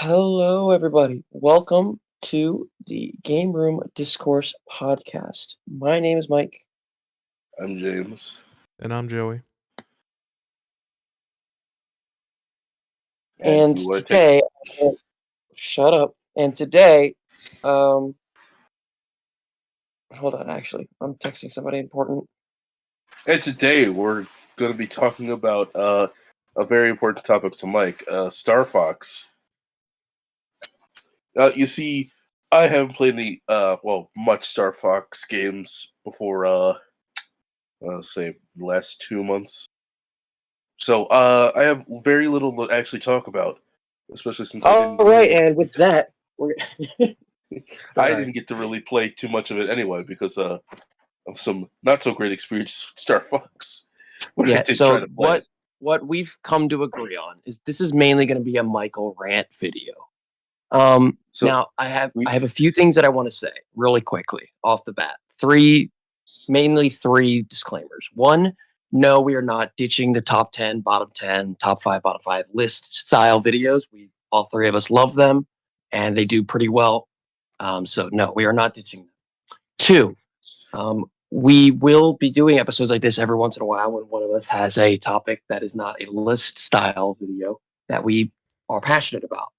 Hello, everybody. Welcome to the Gameroom Discourse podcast. My name is Mike, I'm James. And I'm Joey. And and you want to take today, shut up. And today, um, hold on. Actually, I'm texting somebody important. and today we're going to be talking about a very important topic to Mike, Star Fox. You see, I haven't played any much Star Fox games before say the last 2 months. So I have very little to actually talk about, especially since All right, and with that, we're. I didn't get to really play too much of it anyway because of some not so great experience with Star Fox. When I Yeah. did try So to play it. what we've come to agree on is this is mainly going to be a Michael rant video. So Now I have a few things that I want to say really quickly off the bat. Mainly three disclaimers. One, no, we are not ditching the top 10, bottom 10, top 5, bottom 5 list style videos. We all three of us love them and they do pretty well. So no, we are not ditching them. Two, we will be doing episodes like this every once in a while when one of us has a topic that is not a list style video that we are passionate about.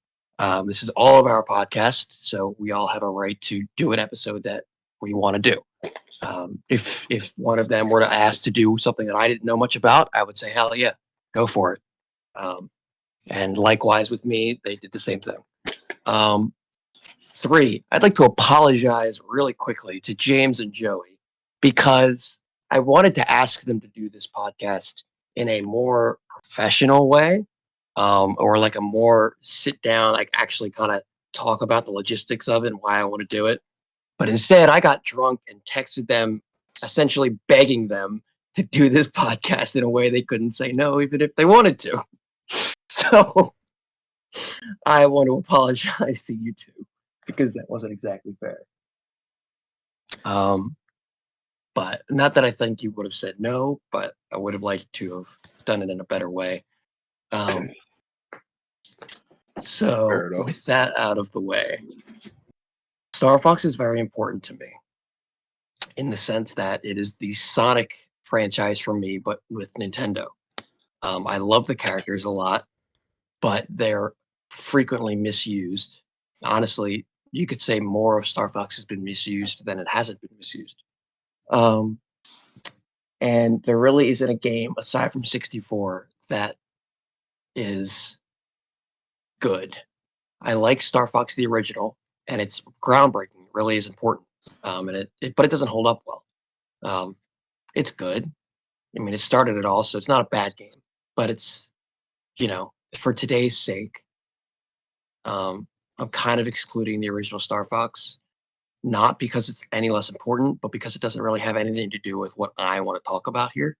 This is all of our podcast, so we all have a right to do an episode that we want to do. If one of them were to ask to do something that I didn't know much about, I would say, hell yeah, go for it. And likewise with me, they did the same thing. Three, I'd like to apologize really quickly to James and Joey because I wanted to ask them to do this podcast in a more professional way, or like a more sit down, like actually kind of talk about the logistics of it and why I want to do it. But instead, I got drunk and texted them, essentially begging them to do this podcast in a way they couldn't say no, even if they wanted to. So I want to apologize to you two because that wasn't exactly fair. But not that I think you would have said no, but I would have liked to have done it in a better way. So with that out of the way, Star Fox is very important to me in the sense that it is the Sonic franchise for me, but with Nintendo. I love the characters a lot, but they're frequently misused. Honestly, you could say more of Star Fox has been misused than it hasn't been misused. And there really isn't a game aside from 64 that is good. I like Star Fox the original, and it's groundbreaking. It really is important, but it doesn't hold up well. It's good. I mean, it started it all, so it's not a bad game. But it's, for today's sake, I'm kind of excluding the original Star Fox, not because it's any less important, but because it doesn't really have anything to do with what I want to talk about here.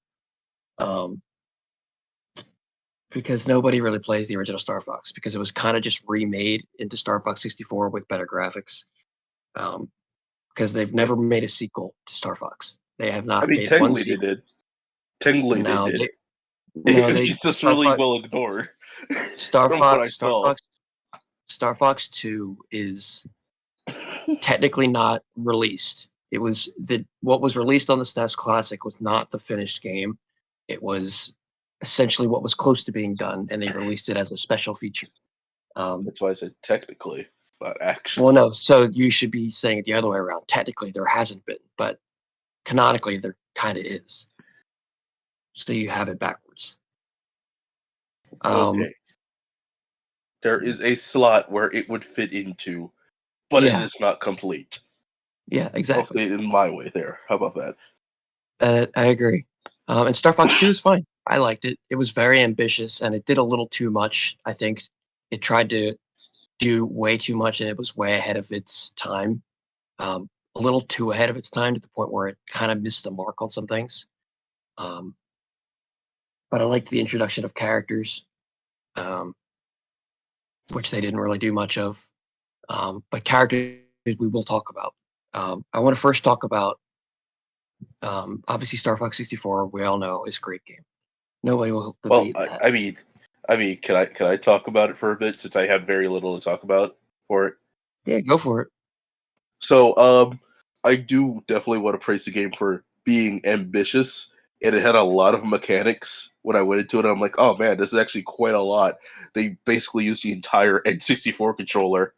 Because nobody really plays the original Star Fox because it was kind of just remade into Star Fox 64 with better graphics. Because they've never made a sequel to Star Fox. They have not made one sequel. They did. Technically, No, they did. It's just Star really Fox, well ignored. Star from Fox, what I Star saw. Fox, Star Fox 2 is technically not released. It was what was released on the SNES Classic was not the finished game. It was essentially what was close to being done, and they released it as a special feature. That's why I said technically, but actually. Well, no. So you should be saying it the other way around. Technically, there hasn't been, but canonically, there kind of is. So you have it backwards. Okay. There is a slot where it would fit into, but it is not complete. Yeah, exactly. I'll say it in my way there. How about that? I agree. And Star Fox 2 is fine. I liked it. It was very ambitious, and it did a little too much. I think it tried to do way too much, and it was way ahead of its time. A little too ahead of its time to the point where it kind of missed the mark on some things. But I liked the introduction of characters, which they didn't really do much of. But characters we will talk about. I want to first talk about, obviously, Star Fox 64, we all know, is a great game. Nobody will debate that. I mean, I mean, can I talk about it for a bit since I have very little to talk about for it? Yeah, go for it. So, I do definitely want to praise the game for being ambitious, and it had a lot of mechanics. When I went into it, I'm like, oh man, this is actually quite a lot. They basically used the entire N64 controller,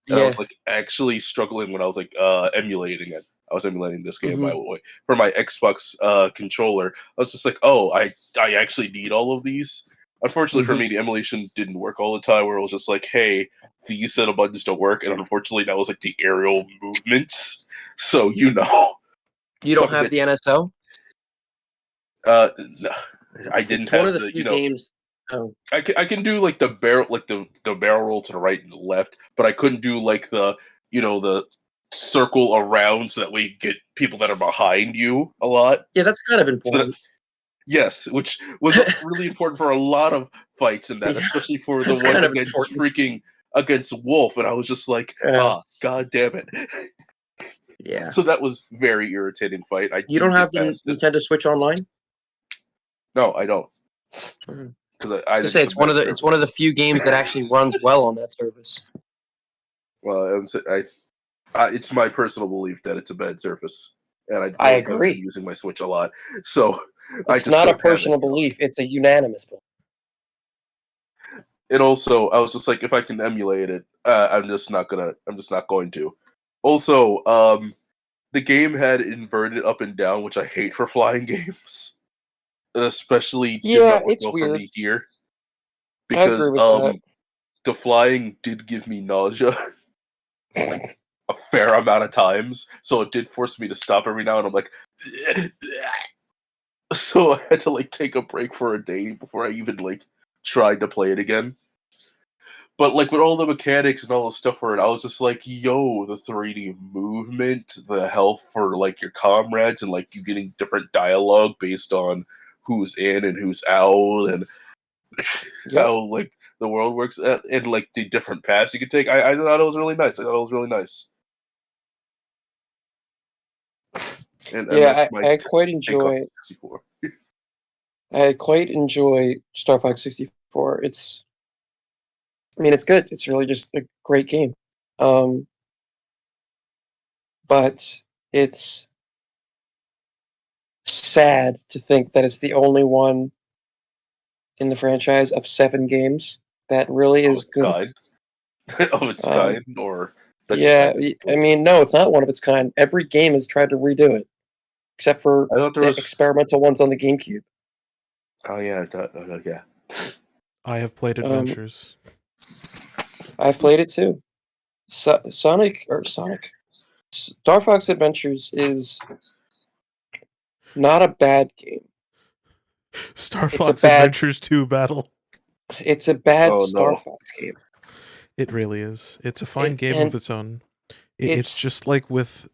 and I Yeah. was like actually struggling when I was like emulating it. I was emulating this game by Hmm. the way for my Xbox controller. I was just like, oh, I actually need all of these. Unfortunately for Hmm. me, the emulation didn't work all the time. Where it was just like, hey, these set of buttons don't work, and unfortunately that was like the aerial movements. So You don't some of have it. the NSO? No, I didn't It's one of have the the few games. Oh, I can do like the barrel like the barrel roll to the right and the left, but I couldn't do like the the circle around so that way you get people that are behind you a lot. yeah, that's kind of So that, important. yes, which was really important for a lot of fights in that, Yeah, especially for the that's one kind of against important. freaking against Wolf, and I was just like, Yeah, god damn it. yeah. So that was very irritating fight. I You do don't have get the past it. Nintendo Switch Online? No, I don't, Mhm. because I was I gonna think say it's a it's one bad of the service. few games that actually runs well on that service. Well, it's my personal belief that it's a bad surface, and I I really have been agree. using my Switch a lot, so I It's just not a don't have it. personal belief; it's a unanimous belief. And also, I was just like, if I can emulate it, I'm just not going to. Also, the game had inverted up and down, which I hate for flying games. It especially did Yeah, not work it's well for weird. me here I agree because with that. the flying did give me nausea like a fair amount of times, so it did force me to stop every now and I'm like, so I had to like take a break for a day before I even like tried to play it again. But like with all the mechanics and all the stuff for it, I was just like, yo, the 3D movement, the health for like your comrades, and like you getting different dialogue based on who's in and who's out, and Yep. how like the world works, and like the different paths you could take. I thought it was really nice. I thought it was really nice, and that's Yeah, my I quite take on enjoy. 64. I quite enjoy Star Fox 64. I mean, it's good. It's really just a great game. Um, but it's sad to think that it's the only one in the franchise of 7 games that really Of is its good. kind, of its Um, kind, or that yeah, Japan is I good. mean, no, it's not one of its kind. Every game has tried to redo it, except for I thought there the was. experimental ones on the GameCube. Oh yeah, yeah. I have played Um, Adventures. I've played it too. Sonic, Star Fox Adventures is not a bad game. Star It's a Fox bad. Adventures 2 Battle. It's a bad Oh Star no. Fox game. It really is. It's a fine game of And its own. It's it's just like with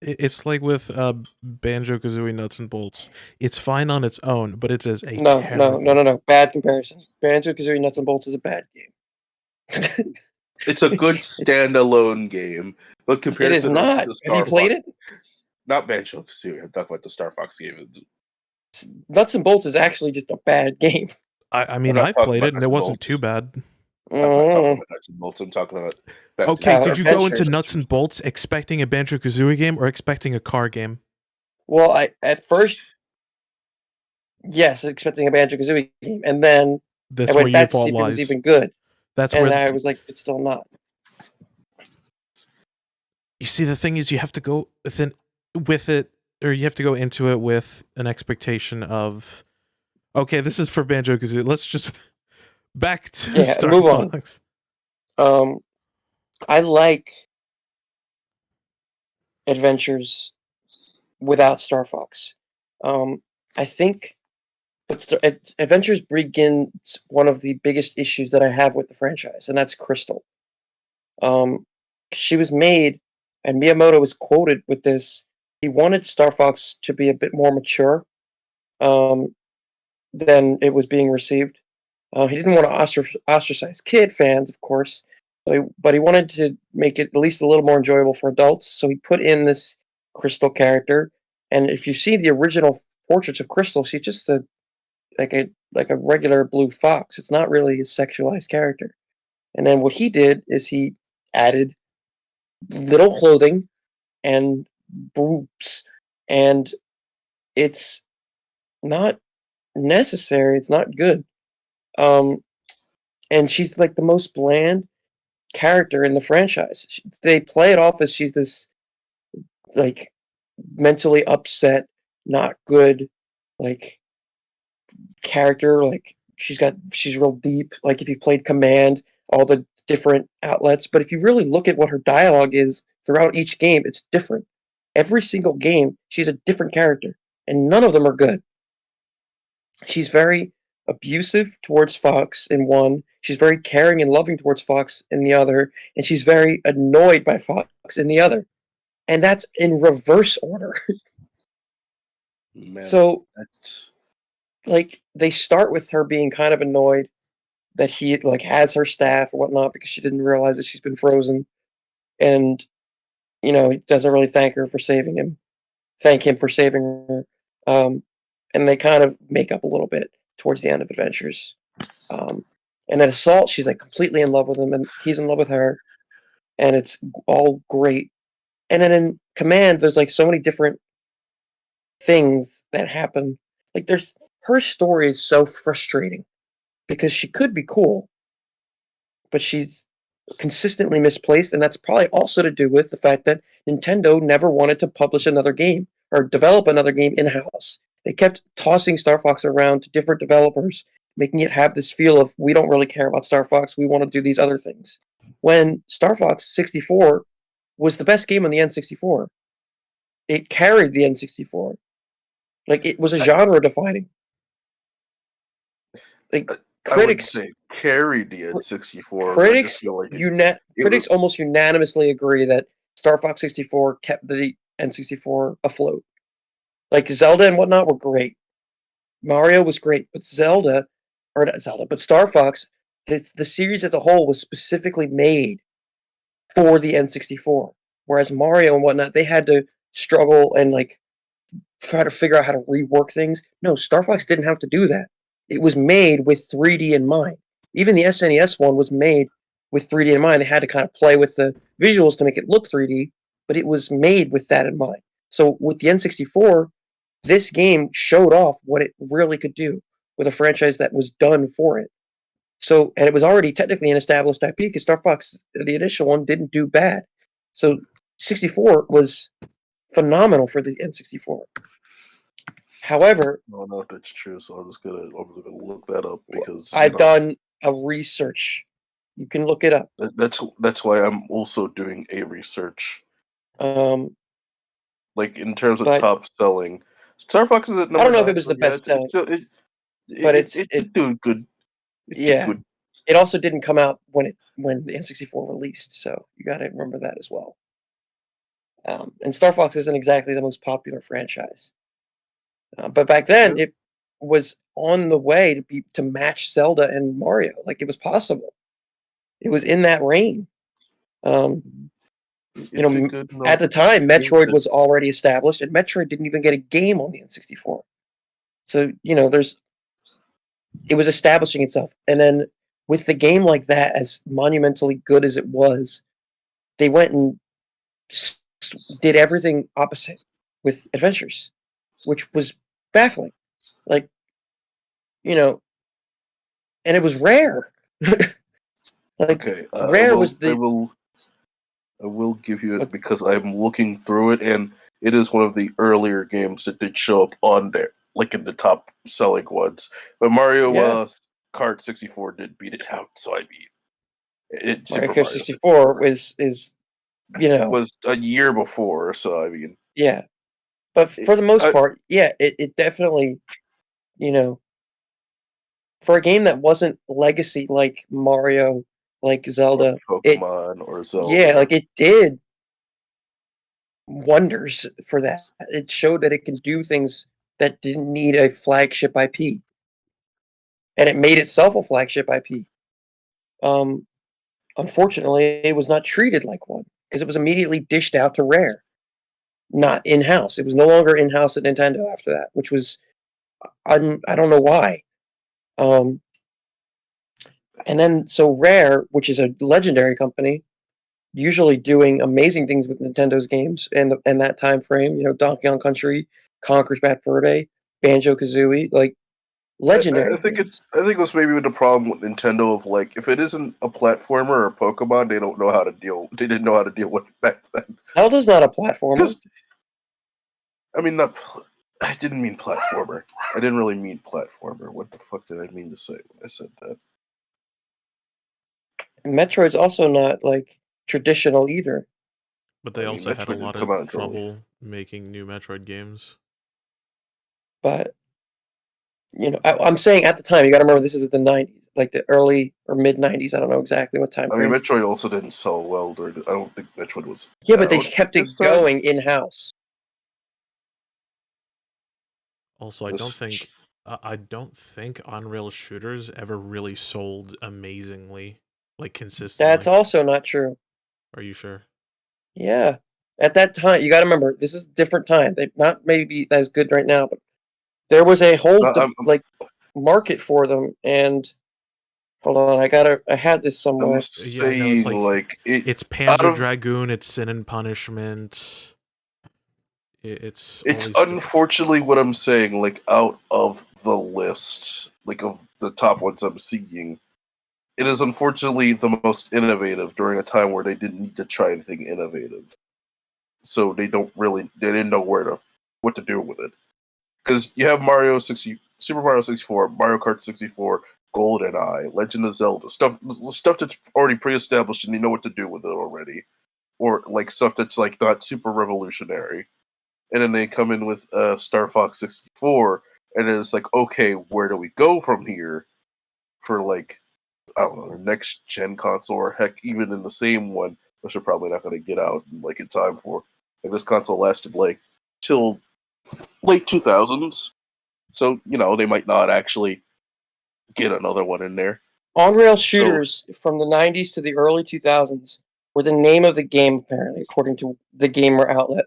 it's like with Banjo Kazooie Nuts and Bolts. It's fine on its own, but it is a terrible. no. Bad comparison. Banjo Kazooie Nuts and Bolts is a bad game. It's a good standalone game, but It compared is to the rest of not. the Have you Star played Fox, it? not Banjo Kazooie. I'm talking about the Star Fox game. Nuts and Bolts is actually just a bad game. I I'm mean, not I've talking played about it and Nuts it and wasn't too Bolts. bad. I'm not talking Mm, about Nuts and Bolts. I'm talking about back to the Okay, Star did you go into Adventures. Nuts and Bolts expecting a Banjo Kazooie game or expecting a car game? Well, I at first yes, expecting a Banjo Kazooie game, and then I That's where went your back to fault see if it was lies. even good, That's and where I was like, it's still not. you see the thing is you have to go with it or you have to go into it with an expectation of okay, this is for Banjo Kazooie. Let's just back to Yeah, Star move on. Fox. Um, I like adventures without Star Fox. Um, I think, but Adventures begins one of the biggest issues that I have with the franchise, and that's Crystal. Um, she was made, and Miyamoto was quoted with this. He wanted Star Fox to be a bit more mature um, than it was being received. He didn't want to ostracize kid fans, of course, but he wanted to make it at least a little more enjoyable for adults. So he put in this Crystal character, and if you see the original portraits of Crystal, she's just a regular blue fox. It's not really a sexualized character. And then what he did is he added little clothing and boobs, and it's not necessary. It's not good. Um, and she's like the most bland character in the franchise. They play it off as she's this like mentally upset, not good, like character. Like she's real deep. Like if you played Command, all the different outlets. But if you really look at what her dialogue is throughout each game, it's different. Every single game, she's a different character, and none of them are good. She's very abusive towards Fox in one. She's very caring and loving towards Fox in the other, and she's very annoyed by Fox in the other. And that's in reverse order. Man, So, that's like, they start with her being kind of annoyed that he like has her staff or whatnot because she didn't realize that she's been frozen, and he doesn't really thank him for saving her. Um, and they kind of make up a little bit towards the end of Adventures. And at Assault, she's like completely in love with him, and he's in love with her, and it's all great. And then in Command, there's like so many different things that happen. Like there's her story is so frustrating because she could be cool, but she's consistently misplaced, and that's probably also to do with the fact that Nintendo never wanted to publish another game or develop another game in-house. They kept tossing Star Fox around to different developers, making it have this feel of we don't really care about Star Fox, we want to do these other things. When Star Fox 64 was the best game on the N64. It carried the N64. Like it was a genre defining. Like I wouldn't critics say carried the N64. I just critics feel like it was critics almost unanimously agree that Star Fox 64 kept the N64 afloat. Like Zelda and whatnot were great. Mario was great, but Star Fox, the series as a whole was specifically made for the N64. Whereas Mario and whatnot, they had to struggle and like try to figure out how to rework things. No, Star Fox didn't have to do that. It was made with 3D in mind. Even the SNES one was made with 3D in mind. They had to kind of play with the visuals to make it look 3D, but it was made with that in mind. So with the N64, this game showed off what it really could do with a franchise that was done for it. So, and it was already technically an established IP because Star Fox, the initial one, didn't do bad. So 64 was phenomenal for the N64. However, I don't know if that's true, so I'm gonna look that up because I've done a research. You can look it up. that's why I'm also doing a research. Um, Like in terms of but top selling, Star Fox is at I number don't know if it 9, was but the yeah, best selling, but it did do good. It did yeah. good. It also didn't come out when the N64 released, so you got to remember that as well. And Star Fox isn't exactly the most popular franchise, but back then Yeah, it was on the way to match Zelda and Mario. Like it was possible. It was in that reign. Um, it did good. at the The time, game Metroid that was already established, and Metroid didn't even get a game on the N64. So it was establishing itself, and then with the game like that, as monumentally good as it was, they went and did everything opposite with Adventures, which was baffling. Like you know, and it was rare. Like okay. rare was the I will give you it what? because I'm looking through it, and it is one of the earlier games that did show up on there, like in the top selling ones. But Mario Yeah, Kart 64 did beat it out, so I mean, Mario Super Kart Mario 64 64 is you know was a year before, so I mean, yeah, but it, for the most I, part, yeah, it definitely you know for a game that wasn't legacy like Mario, like or Zelda, it Pokemon or yeah, Zelda. like it did wonders for that. It showed that it can do things that didn't need a flagship IP, and it made itself a flagship IP. Um, Unfortunately, it was not treated like one because it was immediately dished out to Rare, not in house. It was no longer in house at Nintendo after that, which was I don't know why. And then so Rare, which is a legendary company, usually doing amazing things with Nintendo's games in that time frame. Donkey Kong Country, Conker's Bad Fur Day, Banjo Kazooie, like I legendary think games. it was maybe the problem with Nintendo of like if it isn't a platformer or a Pokemon, they don't know how to deal. They didn't know how to deal with it back then. Zelda's not a platformer. Because I mean, not. I didn't mean platformer. I didn't really mean platformer. What the fuck did I mean to say when I said that? And Metroid's also not like traditional either. But they I mean, also had a Metroid didn't lot come of out until trouble making new Metroid games. But I'm saying at the time, you got to remember this is the '90s, like the early or mid '90s. I don't know exactly what time I mean, frame. Metroid also didn't sell well. I don't think Metroid was Yeah, but they out kept this it time. going in house. Also, I don't think on-rail shooters ever really sold amazingly, like consistently. That's also not true. Are you sure? Yeah, at that time, you got to remember this is a different time. They're not maybe as good right now, but there was a whole I'm market for them. And hold on, I had this somewhere. Yeah, I know. It's saying like it. it's Out Panzer of Dragoon, it's Sin and Punishment. It's all it's these unfortunately what I'm saying. Like out of the list, like of the top ones I'm seeing, it is unfortunately the most innovative during a time where they didn't need to try anything innovative. So they didn't know what to do with it. Because you have Super Mario 64, Mario Kart 64, GoldenEye, Legend of Zelda, stuff that's already pre-established and you know what to do with it already, or like stuff that's like not super revolutionary. And then they come in with Star Fox 64, and then it's like, okay, where do we go from here? For like, I don't know, next gen console, or heck, even in the same one, which they're probably not going to get out like in time for. Like this console lasted like till late 2000s, so they might not actually get another one in there. On-rail So shooters from the '90s to the early 2000s were the name of the game, apparently, according to the Gamer outlet.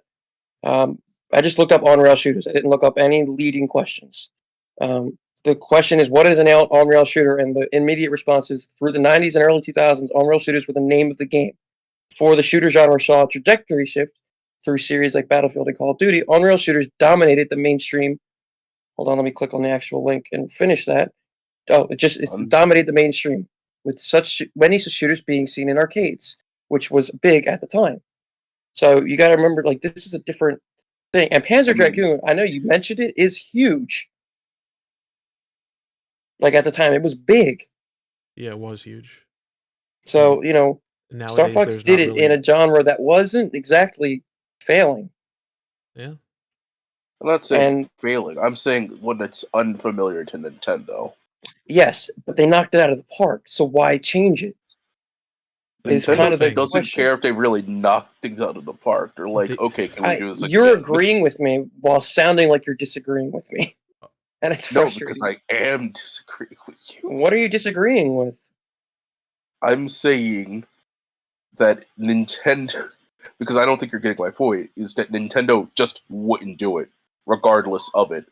I just looked up on-rail shooters. I didn't look up any leading questions. The question is, what is an on-rail shooter? And the immediate response is, through the '90s and early 2000s, on-rail shooters were the name of the game. Before the shooter genre saw a trajectory shift through series like Battlefield and Call of Duty, on-rail shooters dominated the mainstream. Hold on, let me click on the actual link and finish that. Oh, it's dominated the mainstream with such many shooters being seen in arcades, which was big at the time. So you got to remember, like, this is a different thing. And Panzer Dragoon, I know you mentioned it, is huge. Like at the time, it was big. Yeah, it was huge. So Star Nowadays, Fox there's did not it in really. a genre that wasn't exactly failing. Yeah. I'm not saying And failing. I'm saying when it's unfamiliar to Nintendo. yes, but they knocked it out of the park. So why change it? Is kind of the Nintendo doesn't question. care if they really knock things out of the park. They're like, okay, can we do this You're again? agreeing with me while sounding like you're disagreeing with me, and it's No, because frustrating. I am disagreeing with you. What are you disagreeing with? I'm saying that Nintendo, because I don't think you're getting my point, is that Nintendo just wouldn't do it, regardless of it.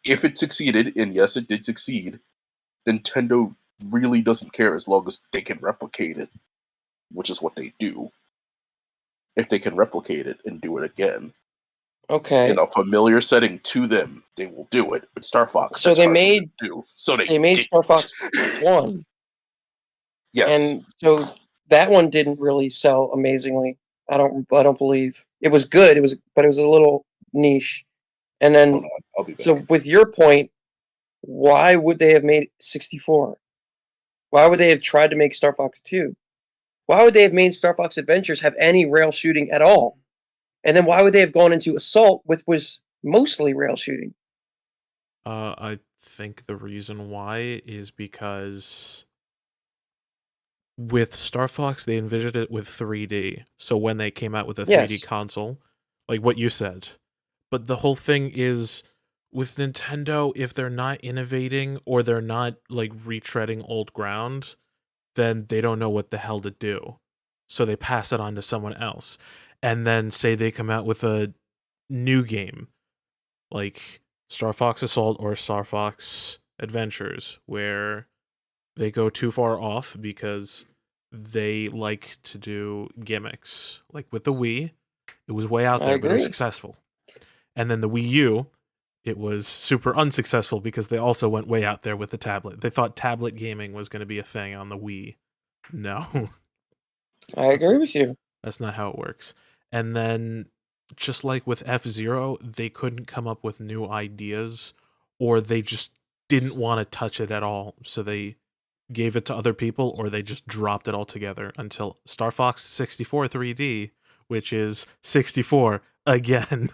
If it succeeded, and yes, it did succeed, Nintendo really doesn't care as long as they can replicate it, which is what they do. If they can replicate it and do it again Okay, in a familiar setting to them, they will do it. But Star Fox, so that's hard for them to do. So they made Star didn't. Fox 1, Yes. and so that one didn't really sell amazingly. I don't believe it was good. But it was a little niche. And Hold then, on, I'll be so back. with your point, why would they have made 64? Why would they have tried to make Star Fox 2? Why would they have made Star Fox Adventures have any rail shooting at all? And then why would they have gone into Assault, which was mostly rail shooting? I think the reason why is because with Star Fox, they envisioned it with 3D. So when they came out with a 3D Yes. console, like what you said. But the whole thing is with Nintendo, if they're not innovating or they're not like retreading old ground, then they don't know what the hell to do. So they pass it on to someone else. And then say they come out with a new game. Like Star Fox Assault or Star Fox Adventures, where they go too far off because they like to do gimmicks. Like with the Wii, it was way out I there, but it was agree. successful. And then the Wii U, it was super unsuccessful because they also went way out there with the tablet. They thought tablet gaming was going to be a thing on the Wii. No, I that's agree with you. that's not how it works. And then, just like with F-Zero, they couldn't come up with new ideas, or they just didn't want to touch it at all. So they gave it to other people, or they just dropped it altogether until Star Fox 64 3D, which is 64 again,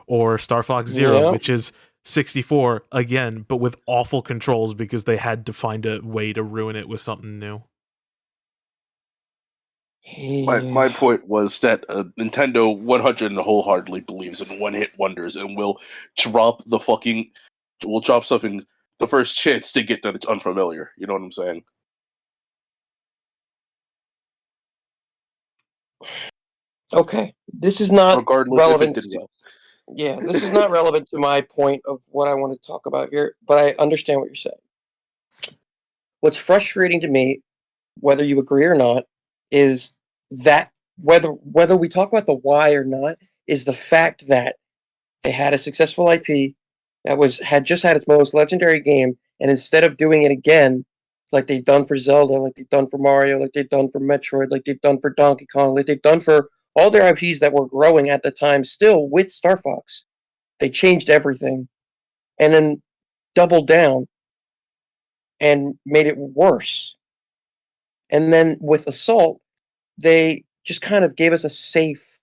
or Star Fox Zero, Yeah. which is 64 again, but with awful controls because they had to find a way to ruin it with something new. My Yeah. point was that Nintendo 100 and wholeheartedly believes in one-hit wonders and will drop something the first chance to get that it's unfamiliar. You know what I'm saying? Okay. This is not Regardless if it relevant did to, well. yeah, this is not relevant to my point of what I want to talk about here, but I understand what you're saying. What's frustrating to me, whether you agree or not, is that whether we talk about the why or not, is the fact that they had a successful IP that had just had its most legendary game, and instead of doing it again, like they've done for Zelda, like they've done for Mario, like they've done for Metroid, like they've done for Donkey Kong, like they've done for all their IPs that were growing at the time, still with Star Fox, they changed everything and then doubled down and made it worse. And then with Assault, they just kind of gave us a safe,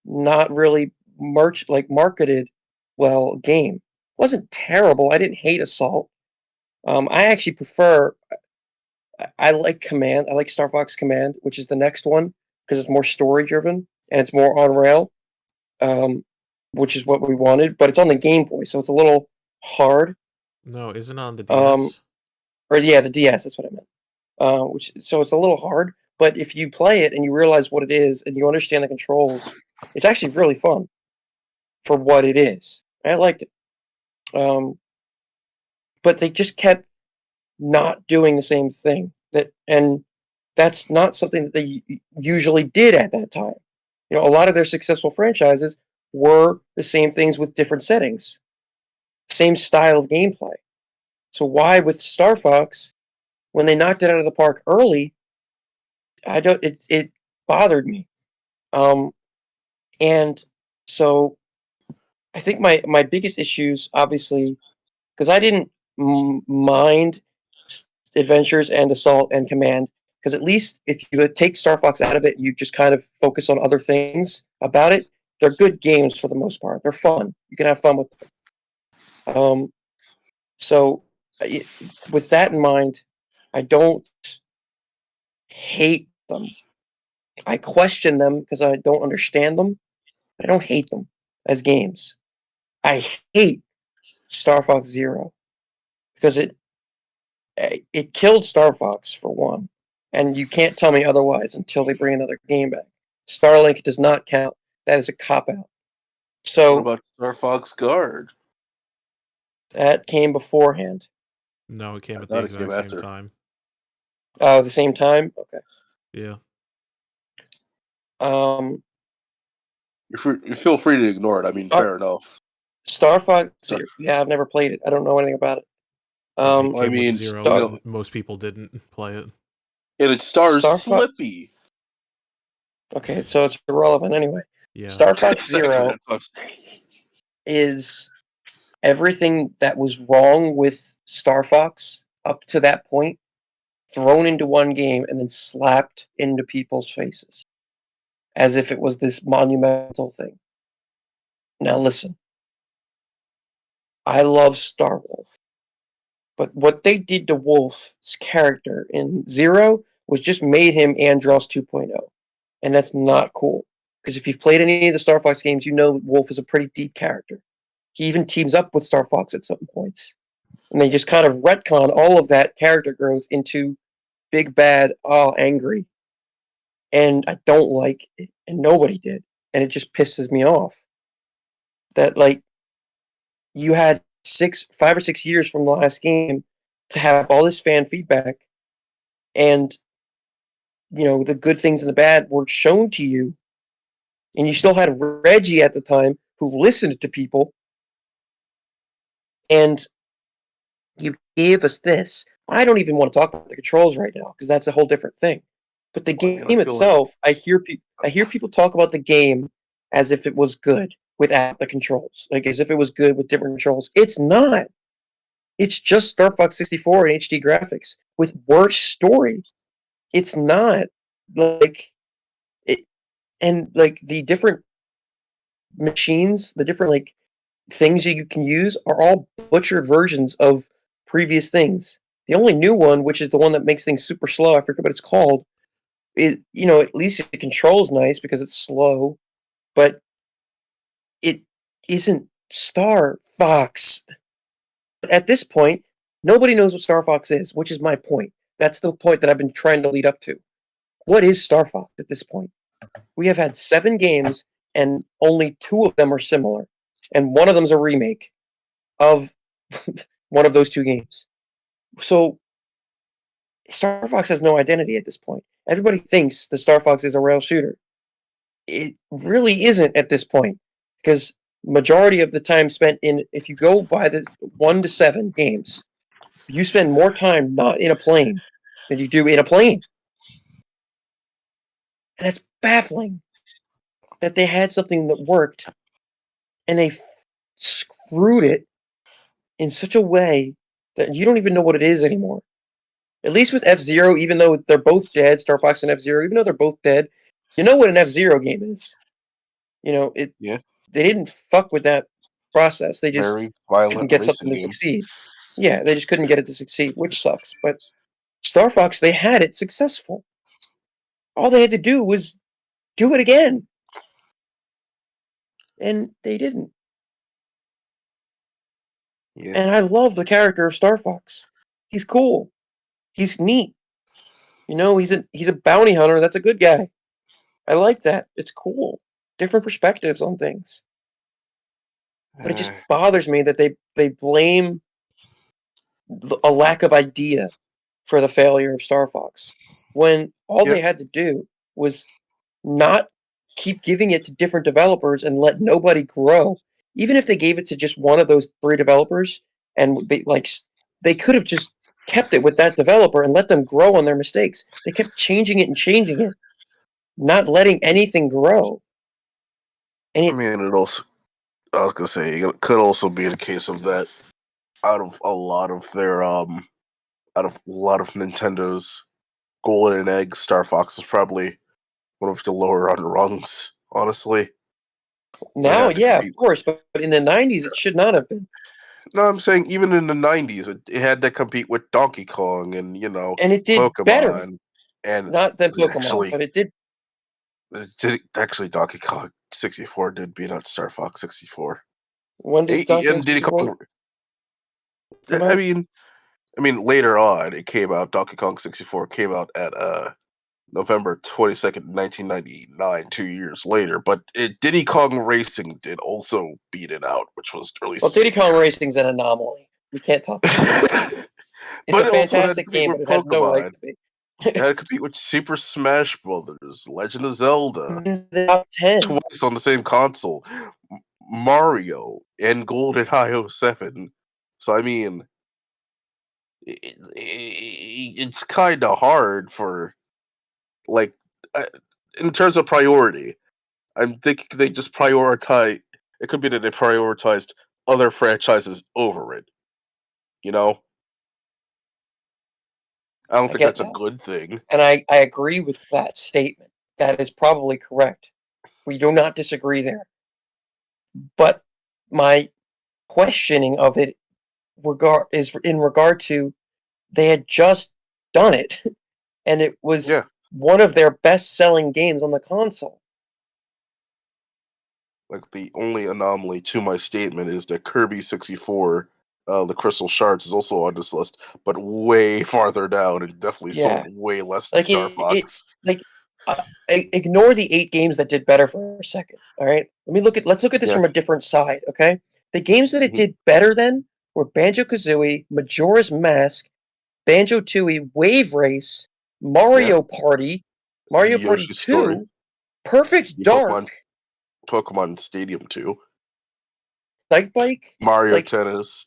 not really marketed well game. It wasn't terrible. I didn't hate Assault. I actually prefer. I like Command. I like Star Fox Command, which is the next one because it's more story driven and it's more on rail, um, which is what we wanted. But it's on the Game Boy, so it's a little hard. No, isn't it on the Um, DS? or yeah, the DS. That's what I meant. Which so it's a little hard. But if you play it and you realize what it is and you understand the controls, it's actually really fun for what it is. I liked it. Um, but they just kept not doing the same thing. And that's not something that they usually did at that time. You know, a lot of their successful franchises were the same things with different settings, same style of gameplay. So why with Star Fox, when they knocked it out of the park early, I don't. It bothered me. Um, and so I think my biggest issues, obviously, because I didn't mind Adventures and Assault and Command, because at least if you take Star Fox out of it, you just kind of focus on other things about it. They're good games for the most part. They're fun. You can have fun with them. Um, so, I- with that in mind, I don't hate them. I question them because I don't understand them. But I don't hate them as games. I hate Star Fox Zero because it killed Star Fox for one, and you can't tell me otherwise until they bring another game back. Starlink does not count. That is a cop out. What So about Star Fox Guard? that came beforehand. No, it came I at the thought it came exact same after. time. Oh, the same time. Okay. Yeah. Um, You feel free to ignore it. I mean, uh, fair enough. Star Fox. Star- Yeah, I've never played it. I don't know anything about it. Yeah, it Um, Well, I came with mean, Zero, you Star know, but most people didn't play it. and it stars Star Fox. Slippy. Okay, so it's irrelevant anyway. Yeah. Star Fox Exactly. Zero That's what I'm saying. is everything that was wrong with Star Fox up to that point thrown into one game and then slapped into people's faces as if it was this monumental thing. Now listen, I love Star Wolf, but what they did to Wolf's character in Zero was just made him Andros 2.0, and that's not cool. Because if you've played any of the Star Fox games, you know Wolf is a pretty deep character. He even teams up with Star Fox at some points. And they just kind of retcon all of that character growth into big bad, all angry. And I don't like it, and nobody did. And it just pisses me off. That, like, you had 5 or 6 years from the last game to have all this fan feedback, and the good things and the bad were shown to you, and you still had Reggie at the time who listened to people, and you gave us this. I don't even want to talk about the controls right now because that's a whole different thing. But the Well, I mean, game I feel like itself, I hear people talk about the game as if it was good without the controls, like as if it was good with different controls. It's not. It's just Star Fox 64 and HD graphics with worse story. It's not like it, and like the different machines, the different like things you can use are all butchered versions of previous things. The only new one, which is the one that makes things super slow, I forget what it's called. At least it controls nice because it's slow, but it isn't Star Fox. At this point, nobody knows what Star Fox is, which is my point. That's the point that I've been trying to lead up to. What is Star Fox at this point? We have had 7 games, and only 2 of them are similar, and one of them is a remake of one of those 2 games. So Star Fox has no identity at this point. Everybody thinks that Star Fox is a rail shooter. It really isn't at this point, because majority of the time spent if you go by the 1 to 7 games, you spend more time not in a plane than you do in a plane. And it's baffling that they had something that worked and they screwed it in such a way that you don't even know what it is anymore. At least with F-Zero, even though they're both dead, Star Fox and F-Zero, even though they're both dead, you know what an F-Zero game is. Yeah, They didn't fuck with that process. They just very couldn't violent get racing something to game. succeed. Yeah, they just couldn't get it to succeed, which sucks. But Star Fox, they had it successful. All they had to do was do it again. And they didn't. Yeah, And I love the character of Star Fox. He's cool. He's neat. He's a bounty hunter. That's a good guy. I like that. It's cool. Different perspectives on things. But it just bothers me that they blame a lack of idea for the failure of Star Fox, when all yep. they had to do was not keep giving it to different developers and let nobody grow. Even if they gave it to just one of those 3 developers, and they could have just kept it with that developer and let them grow on their mistakes. They kept changing it and changing it, not letting anything grow. And I mean, I was gonna say it could also be the case of that out of a lot of their out of a lot of Nintendo's golden egg, Star Fox is probably one of the lower on rungs, honestly. When it now, had to yeah, of compete. course, but in the 90s, it should not have been. No, I'm saying even in the '90s, it had to compete with Donkey Kong and And it did better. Pokemon, and Not than Pokemon, actually, but it did. actually Donkey Kong 64 did beat out Star Fox 64. When did Donkey Kong And Diddy 64 Kong. come I out? mean, later on it came out. Donkey Kong 64 came out at November 22nd, 1999, 2 years later. But Diddy Kong Racing did also beat it out, which was early. Well, Diddy Kong Racing's an anomaly. We can't talk about it. It's a But it also had to fantastic compete game, with but it has no right Pokemon. to be. It had to compete with Super Smash Brothers, Legend of Zelda, In the top 10. twice on the same console, Mario, and GoldenEye 07. So I mean, it's kind of hard for like uh, in terms of priority. I'm thinking they just prioritize. It could be that they prioritized other franchises over it. You know, I don't I think get that's a that. good thing. And I agree with that statement. That is probably correct. We do not disagree there. But my questioning of it is in regard to they had just done it, and it was Yeah, one of their best-selling games on the console. like the only anomaly to my statement is that Kirby 64, the Crystal Shards, is also on this list, but way farther down and definitely sold Yeah, way less than like Star it Fox. like ignore the 8 games that did better for a second. All right, let's look at this from a different side. Okay, the games that it did better then were Banjo-Kazooie, Majora's Mask, Banjo-Tooie, Wave Race, Mario Party, Mario Party Yoshi 2, Story, Perfect Dark, Pokemon Stadium 2, Psych Bike, Mario like Tennis.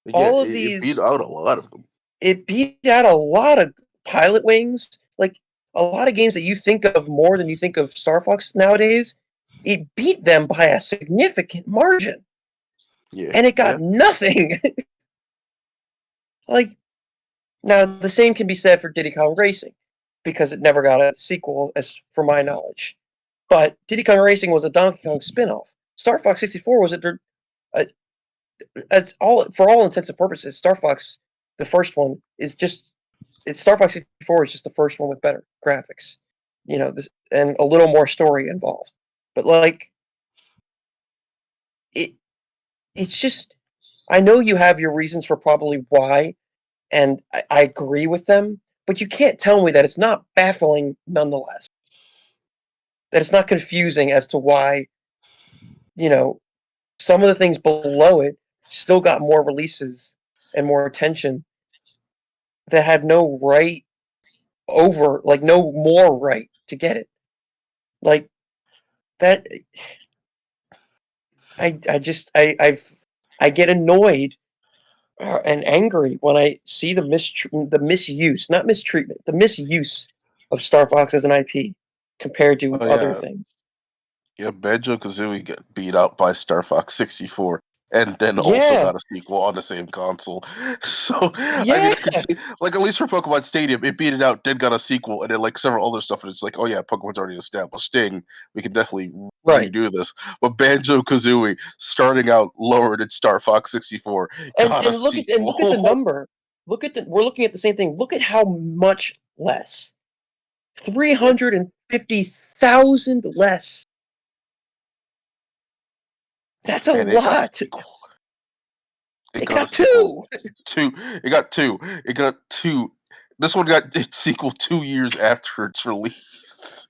Yeah, all of it beat these. out a lot of them. It beat out a lot of Pilot Wings, like a lot of games that you think of more than you think of Star Fox nowadays. It beat them by a significant margin, Yeah, and it got nothing. Like, now the same can be said for Diddy Kong Racing, because it never got a sequel, as for my knowledge. But Diddy Kong Racing was a Donkey Kong spin-off. Star Fox 64 was for all intents and purposes. Star Fox, the first one, is just Star Fox 64 is just the first one with better graphics, and a little more story involved. But like, it's just, I know you have your reasons for probably why, and I agree with them, but you can't tell me that it's not baffling nonetheless. That it's not confusing as to why, some of the things below it still got more releases and more attention that had no right no more right to get it. Like that, I get annoyed and angry when I see the misuse, not mistreatment, the misuse of Star Fox as an IP compared to Oh other yeah, things. yeah. Banjo-Kazooie got beat out by Star Fox 64, and then also Yeah, got a sequel on the same console. So I mean, yeah, I could see, like, at least for Pokemon Stadium, it beat it out, then got a sequel, and then like several other stuff, and it's like, oh yeah, Pokemon's already established thing. We can definitely right. redo this. But Banjo-Kazooie, starting out lower than Star Fox 64, got a Look at the sequel. number. We're looking at the same thing. Look at how much less. Yeah, 350,000 less. That's a and it got a lot. sequel. It It got a got sequel. 2. Two. It got two. It got two. This one got its sequel 2 years after its release.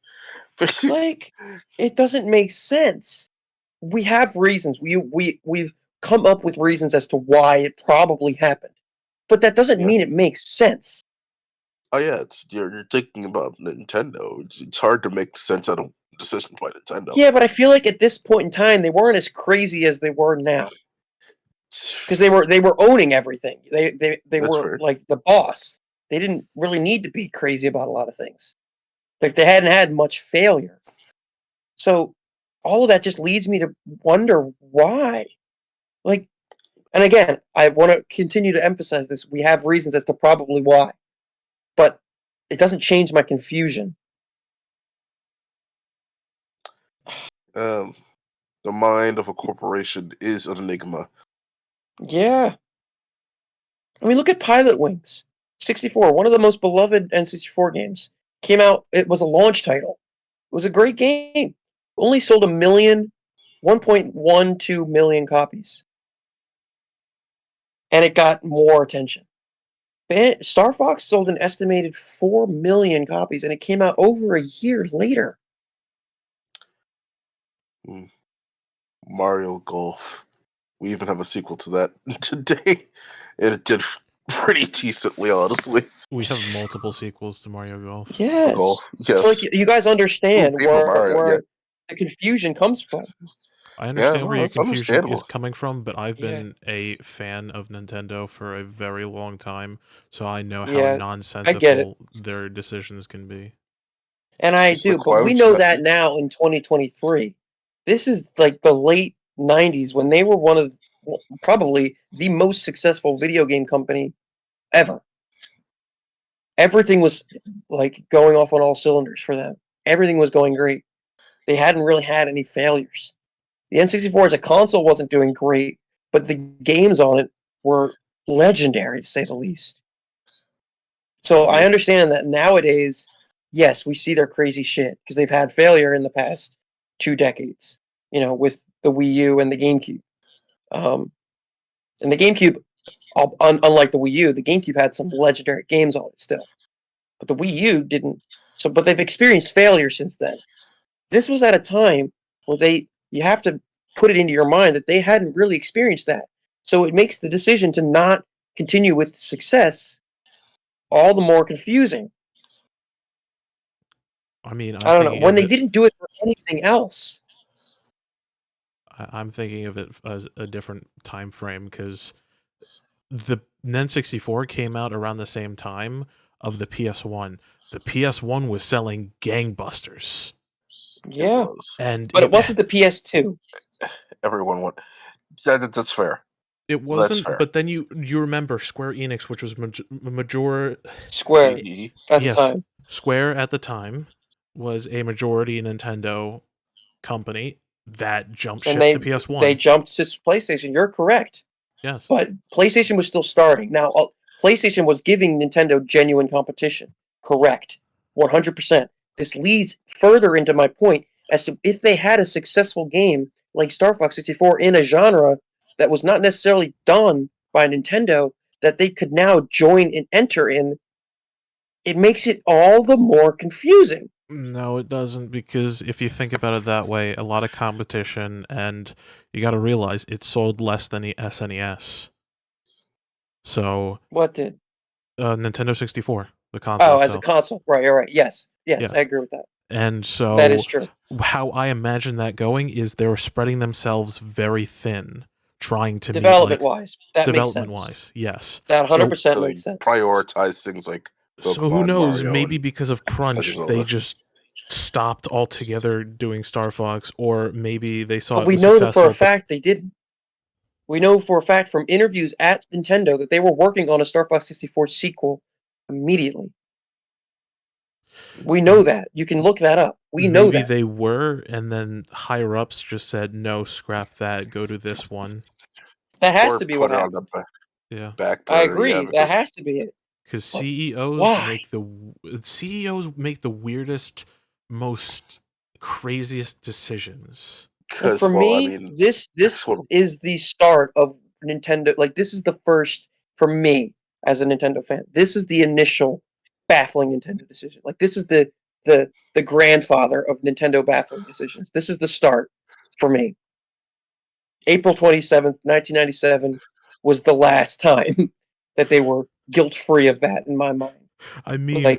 Like, it doesn't make sense. We have reasons. We've come up with reasons as to why it probably happened. But that doesn't Yeah. mean it makes sense. Oh yeah, it's you're thinking about Nintendo. It's hard to make sense out of decisions by Nintendo. Yeah, but I feel like at this point in time they weren't as crazy as they were now. Because they were owning everything. They That's were fair. like the boss. They didn't really need to be crazy about a lot of things. Like, they hadn't had much failure. So all of that just leads me to wonder why. Like, and again, I want to continue to emphasize this. We have reasons as to probably why, but it doesn't change my confusion. Um, the mind of a corporation is an enigma. Yeah. I mean, look at Pilot Wings 64, one of the most beloved N64 games. Came out, it was a launch title. It was a great game. Only sold 1.12 million copies. And it got more attention. Star Fox sold an estimated 4 million copies, and it came out over a year later. Hmm. Mario Golf. We even have a sequel to that today, and it did pretty decently, honestly. We have multiple sequels to Mario Golf. Golf, Yes. So, like, yes. you guys Ooh, understand Paper where Mario, yeah, the confusion comes from. I yeah. understand where No, your that's confusion is understandable. coming from, but I've Yeah. been a fan of Nintendo for a very long time, so I know how Yeah. I get it. nonsensical their decisions can be. And I It's do, like, but why we would you know not that do this? now in 2023. This is like the late 90s when they were one of probably the most successful video game company ever. Everything was like going off on all cylinders for them. Everything was going great. They hadn't really had any failures. The N64 as a console wasn't doing great, but the games on it were legendary, to say the least. So I Yeah. understand that nowadays, yes, we see their crazy shit because they've had failure in the past 2 decades, with the Wii U and the GameCube. And the GameCube, unlike the Wii U, the GameCube had some legendary games on it still. But the Wii U didn't But they've experienced failure since then. This was at a time where you have to put it into your mind that they hadn't really experienced that. So it makes the decision to not continue with success all the more confusing. I mean, I don't know. When they didn't do it for anything else. I'm thinking of it as a different time frame because the N64 came out around the same time of the PS1. The PS1 was selling gangbusters. Yeah. It was. And But it wasn't the PS2. Everyone went. That's fair. It wasn't, but then you remember Square Enix, which was Square at the yes, time. Square at the time was a majority Nintendo company that jumped ship to PS1. They jumped to PlayStation. You're correct. Yes. But PlayStation was still starting. Now, PlayStation was giving Nintendo genuine competition. Correct. 100%. This leads further into my point as to if they had a successful game like Star Fox 64 in a genre that was not necessarily done by Nintendo, that they could now join and enter in, it makes it all the more confusing. No, it doesn't, because if you think about it that way, a lot of competition, and you got to realize it sold less than the SNES. So what did Nintendo 64, the console itself. As a console, right? All right, yes, I agree with that. And so that is true. How I imagine that going is they were spreading themselves very thin, trying to development-wise. Development-wise, yes. That 100% makes sense. Prioritize things like Pokemon, so who knows? Mario, maybe because of crunch, they just stopped altogether doing Star Fox, or maybe they saw. But we know that for a fact they didn't. We know for a fact from interviews at Nintendo that they were working on a Star Fox 64 sequel immediately. We know that. You can look that up. We know that. Maybe they were, and then higher ups just said, no, scrap that, go to this one. That has to be what happened. Yeah. I agree. That has to be it. Because CEOs make the weirdest, most craziest decisions. Well, for me, this is the start of Nintendo. Like, this is the first, for me, as a Nintendo fan, this is the initial baffling Nintendo decision. Like, this is the grandfather of Nintendo baffling decisions. This is the start for me. April 27th, 1997 was the last time that they were guilt-free of that in my mind. I mean,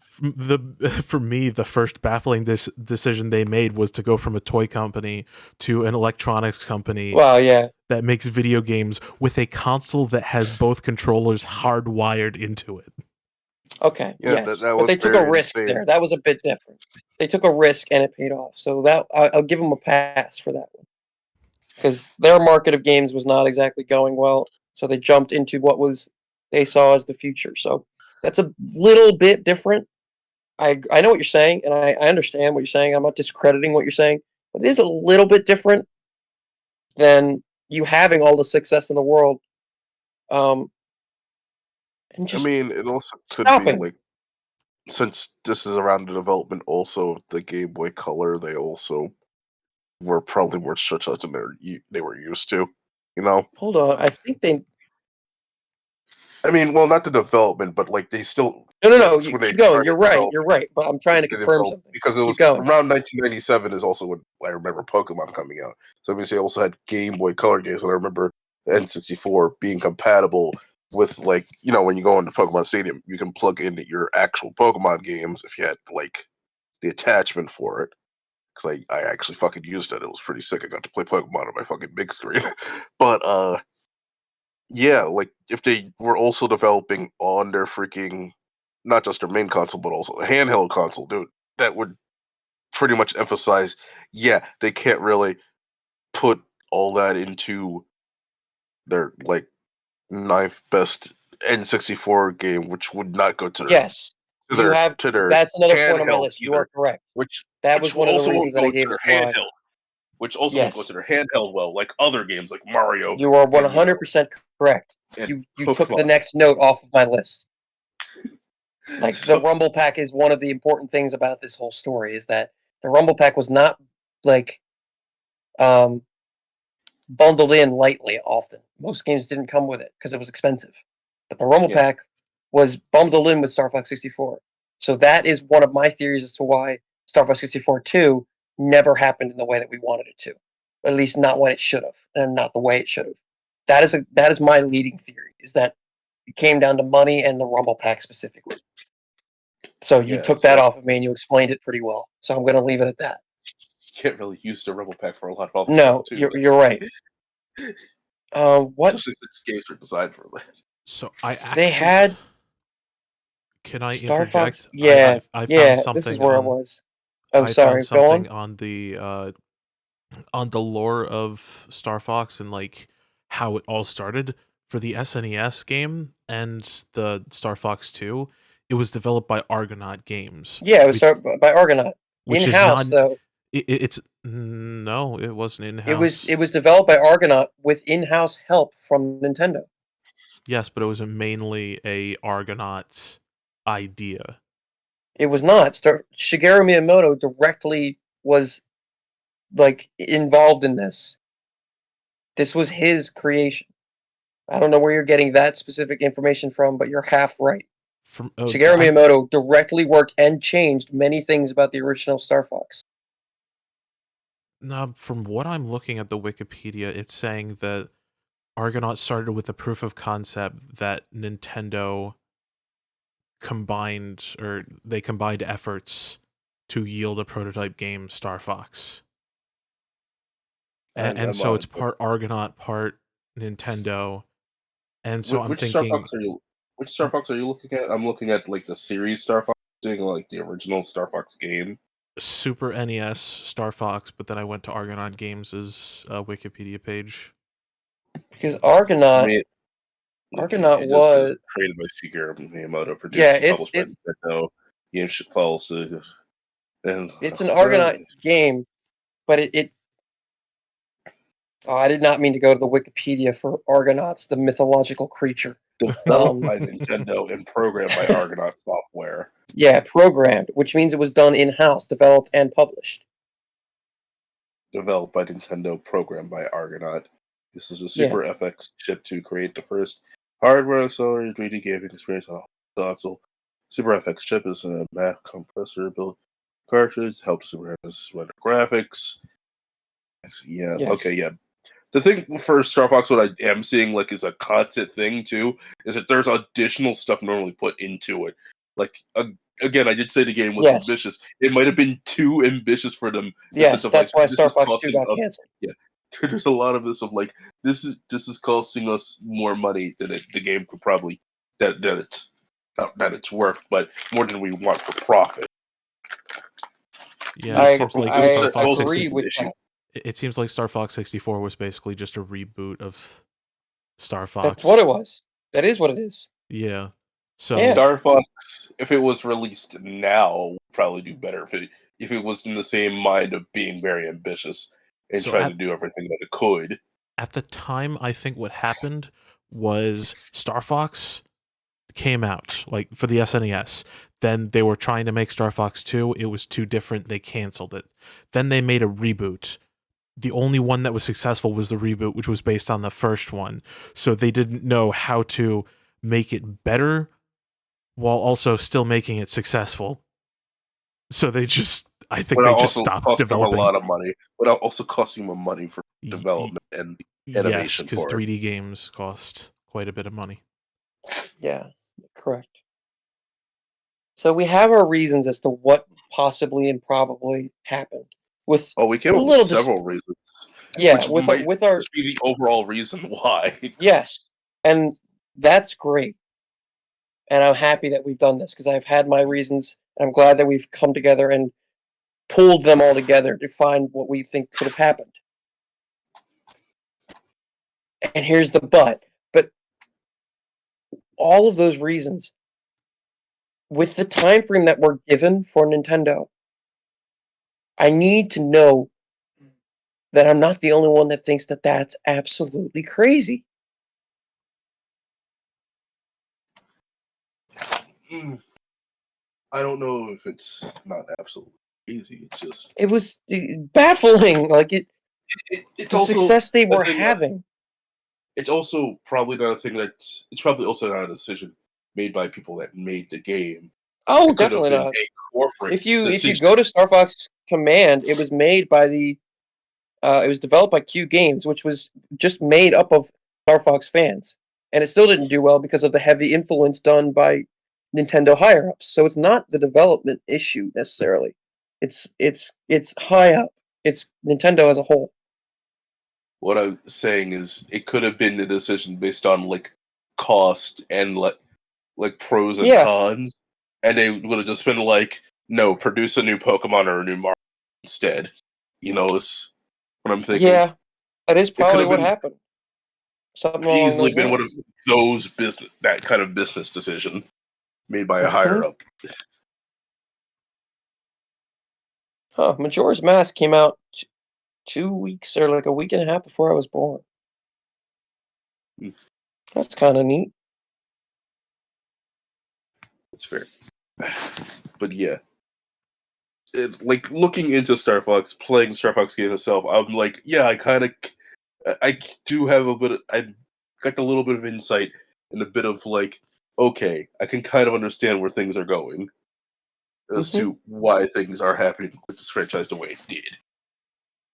for me, the first baffling decision they made was to go from a toy company to an electronics company. Well, yeah. That makes video games with a console that has both controllers hardwired into it. Okay, yes. But they took a risk there. That was a bit different. They took a risk and it paid off. So that I'll give them a pass for that one. Because their market of games was not exactly going well. So they jumped into what they saw as the future. So that's a little bit different. I know what you're saying, and I understand what you're saying. I'm not discrediting what you're saying, but it is a little bit different than you having all the success in the world. And just it also could stopping. be like, since this is around the development also of the Game Boy Color, they also were probably more stretched out than they were used to, you know? Hold on, I think they... well, not the development, but like they still... No, you keep going. You're right, but I'm trying to confirm something. Because it was around 1997 is also when I remember Pokemon coming out. So obviously I also had Game Boy Color games, and I remember N64 being compatible with, like, when you go into Pokemon Stadium, you can plug in your actual Pokemon games if you had, like, the attachment for it. Because I actually fucking used it. It was pretty sick. I got to play Pokemon on my fucking big screen. But, yeah, like, if they were also developing on their freaking... not just their main console, but also a handheld console, dude, that would pretty much emphasize, they can't really put all that into their, like, 9th best N64 game, which would not go to their... Yes. That's another point on my list. You are correct. That was one of the reasons that I gave it why. Which also won't go to their handheld well, like other games like Mario. You are 100% correct. You took the next note off of my list. Like, the Rumble Pack is one of the important things about this whole story, is that the Rumble Pack was not, like, bundled in lightly often. Most games didn't come with it because it was expensive. But the Rumble Pack was bundled in with Star Fox 64. So that is one of my theories as to why Star Fox 64 2 never happened in the way that we wanted it to. At least not when it should have, and not the way it should have. That is my leading theory, is that it came down to money and the Rumble Pack specifically. So you took that off of me and you explained it pretty well. So I'm going to leave it at that. You can't really use the Rumble Pack for a lot of other No, stuff, too. you're right. What Especially since games are designed for that. So I actually they had can I Star interject? Fox? Yeah, I found yeah. something This is where I on was. Oh, I found sorry. Go something on. on the lore of Star Fox and like how it all started for the SNES game and the Star Fox 2. It was developed by Argonaut Games. Yeah, it was by Argonaut. Which In is not house though. it's no, it wasn't in It house. was developed by Argonaut with in-house help from Nintendo. Yes, but it was mainly a Argonaut idea. It was not. Shigeru Miyamoto directly was like involved in this. This was his creation. I don't know where you're getting that specific information from, but you're half right. Shigeru Miyamoto directly worked and changed many things about the original Star Fox. Now, from what I'm looking at the Wikipedia, it's saying that Argonaut started with a proof of concept that Nintendo combined efforts to yield a prototype game, Star Fox. And so it's part Argonaut, part Nintendo. And so I'm thinking, which Star Fox are you looking at? I'm looking at like the series Star Fox, like the original Star Fox game. Super NES Star Fox, but then I went to Argonaut Games' Wikipedia page. Because Argonaut was created by Shigeru Miyamoto, produced and published by Nintendo. Game follows and it's an Argonaut game, but I did not mean to go to the Wikipedia for Argonauts, the mythological creature. Developed by Nintendo and programmed by Argonaut Software. Yeah, programmed, which means it was done in-house, developed and published. Developed by Nintendo, programmed by Argonaut. This is a Super FX chip to create the first hardware accelerated 3D gaming experience on a console. Super FX chip is a math compressor built cartridge, helped Super FX render graphics. Yeah, yes. Okay, yeah. The thing for Star Fox, what I am seeing like is a content thing too, is that there's additional stuff normally put into it. Like again, I did say the game was ambitious. It might have been too ambitious for them. Yes, that's why Star Fox 2 got canceled. Yeah, there's a lot of this of like this is costing us more money than the game could probably that it's worth, but more than we want for profit. Yeah, it seems like Star Fox agree with that. It seems like Star Fox 64 was basically just a reboot of Star Fox. That's what it was. That is what it is. Yeah. So Star Fox, if it was released now, would probably do better if it was in the same mind of being very ambitious and trying to do everything that it could. At the time, I think what happened was Star Fox came out, like, for the SNES. Then they were trying to make Star Fox 2. It was too different. They canceled it. Then they made a reboot. The only one that was successful was the reboot, which was based on the first one. So they didn't know how to make it better while also still making it successful. So they just, I think they just stopped developing. Them a lot of money, without also costing them money for development and innovation. Yes, because 3D games cost quite a bit of money. Yeah, correct. So we have our reasons as to what possibly and probably happened. We came up with several reasons. Yeah, with our just be the overall reason why. Yes, and that's great. And I'm happy that we've done this because I've had my reasons. And I'm glad that we've come together and pulled them all together to find what we think could have happened. And here's the but all of those reasons, with the time frame that we're given for Nintendo, I need to know that I'm not the only one that thinks that that's absolutely crazy. I don't know if it's not absolutely crazy. It's just it was baffling. Like it's the also success they were having. It's also probably not a thing it's probably also not a decision made by people that made the game. Oh, It could have definitely been not. a corporate If you decision. go to Star Fox Command, it was made by it was developed by Q Games, which was just made up of Star Fox fans, and it still didn't do well because of the heavy influence done by Nintendo higher ups. So it's not the development issue necessarily. It's high up. It's Nintendo as a whole. What I'm saying is, it could have been a decision based on like cost and like pros and Yeah, cons, and they would have just been like, no, produce a new Pokemon or a new Mario instead. It's what I'm thinking. yeah, that is It could probably have what been happened. Something along easily those been one of lines. those that kind of business decision made by a higher Hmm. up. Huh? Majora's Mask came out 2 weeks or like a week and a half before I was born. Hmm, That's kind of neat. That's fair. But yeah, like looking into Star Fox, playing Star Fox game itself, I'm like, yeah, I do have I got a little bit of insight and a bit of like, okay, I can kind of understand where things are going as Hmm. to why things are happening with this franchise the way it did.